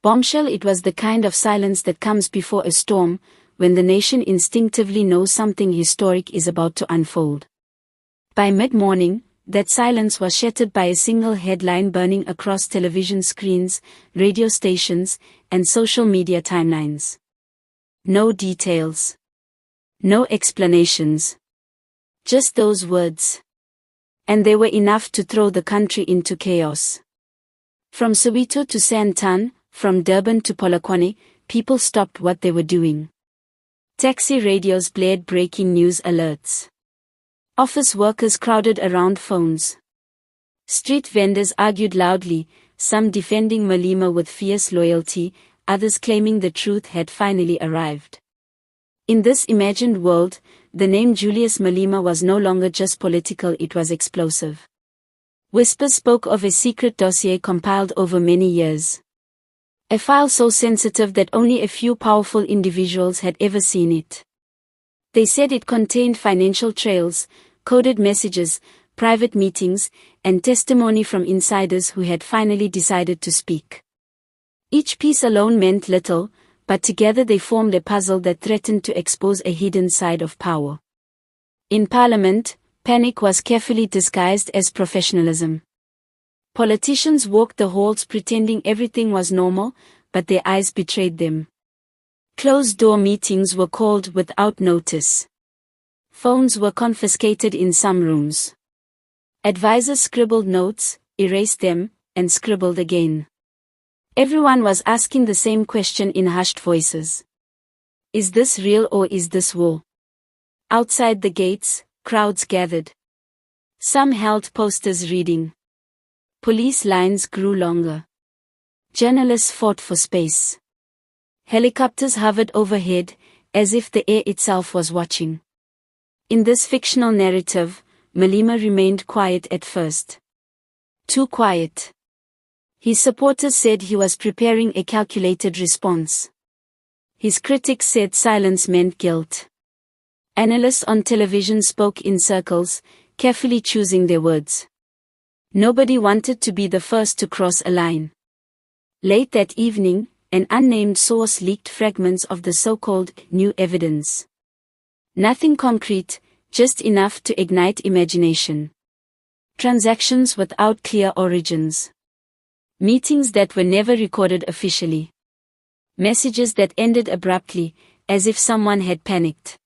Bombshell. It was the kind of silence that comes before a storm, when the nation instinctively knows something historic is about to unfold. By mid-morning, that silence was shattered by a single headline burning across television screens, radio stations, and social media timelines. No details. No explanations. Just those words. And they were enough to throw the country into chaos. From Soweto to Sandton, from Durban to Polokwane, people stopped what they were doing. Taxi radios blared breaking news alerts. Office workers crowded around phones. Street vendors argued loudly, some defending Malema with fierce loyalty, others claiming the truth had finally arrived. In this imagined world, the name Julius Malema was no longer just political, it was explosive. Whispers spoke of a secret dossier compiled over many years. A file so sensitive that only a few powerful individuals had ever seen it. They said it contained financial trails, coded messages, private meetings, and testimony from insiders who had finally decided to speak. Each piece alone meant little, but together they formed a puzzle that threatened to expose a hidden side of power. In Parliament, panic was carefully disguised as professionalism. Politicians walked the halls pretending everything was normal, but their eyes betrayed them. Closed-door meetings were called without notice. Phones were confiscated in some rooms. Advisors scribbled notes, erased them, and scribbled again. Everyone was asking the same question in hushed voices. Is this real or is this war? Outside the gates, crowds gathered. Some held posters reading. Police lines grew longer. Journalists fought for space. Helicopters hovered overhead, as if the air itself was watching. In this fictional narrative, Malema remained quiet at first. Too quiet. His supporters said he was preparing a calculated response. His critics said silence meant guilt. Analysts on television spoke in circles, carefully choosing their words. Nobody wanted to be the first to cross a line. Late that evening, an unnamed source leaked fragments of the so-called new evidence. Nothing concrete, just enough to ignite imagination. Transactions without clear origins. Meetings that were never recorded officially. Messages that ended abruptly, as if someone had panicked.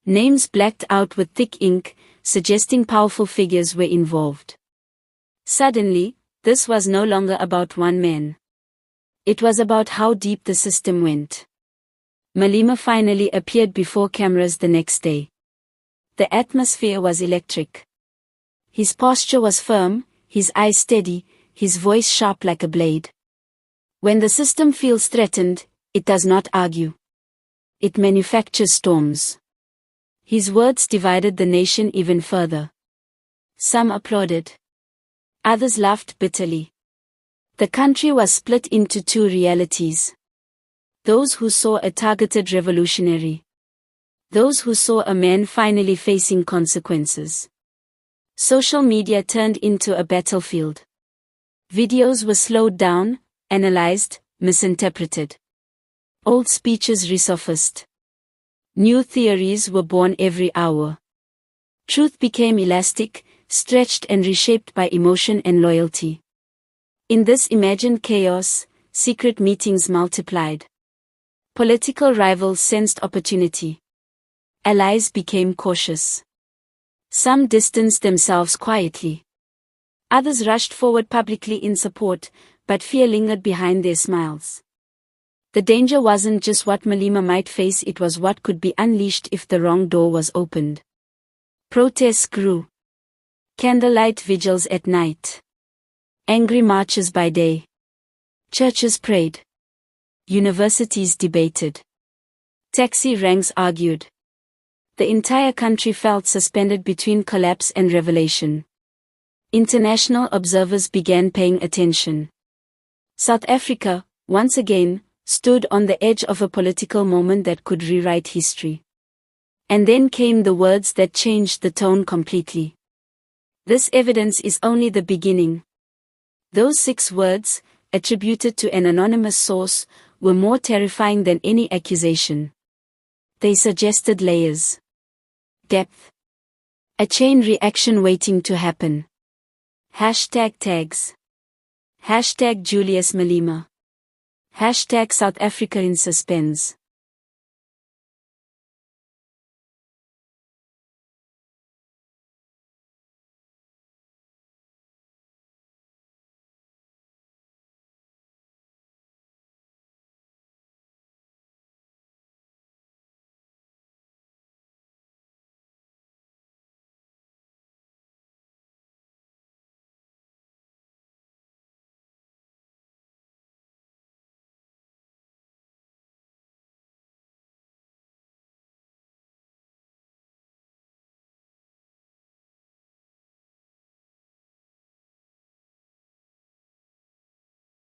Names blacked out with thick ink, suggesting powerful figures were involved. Suddenly, this was no longer about one man. It was about how deep the system went. Malema finally appeared before cameras the next day. The atmosphere was electric. His posture was firm, his eyes steady, his voice sharp like a blade. When the system feels threatened, it does not argue. It manufactures storms. His words divided the nation even further. Some applauded. Others laughed bitterly. The country was split into two realities. Those who saw a targeted revolutionary. Those who saw a man finally facing consequences. Social media turned into a battlefield. Videos were slowed down, analyzed, misinterpreted. Old speeches resurfaced. New theories were born every hour. Truth became elastic, stretched and reshaped by emotion and loyalty. In this imagined chaos, secret meetings multiplied. Political rivals sensed opportunity. Allies became cautious. Some distanced themselves quietly. Others rushed forward publicly in support, but fear lingered behind their smiles. The danger wasn't just what Malema might face, it was what could be unleashed if the wrong door was opened. Protests grew. Candlelight vigils at night. Angry marches by day. Churches prayed. Universities debated. Taxi ranks argued. The entire country felt suspended between collapse and revelation. International observers began paying attention. South Africa, once again, stood on the edge of a political moment that could rewrite history. And then came the words that changed the tone completely. This evidence is only the beginning. Those 6 words, attributed to an anonymous source, were more terrifying than any accusation. They suggested layers, depth, a chain reaction waiting to happen. Tags. Julius Malema. South Africa in suspense.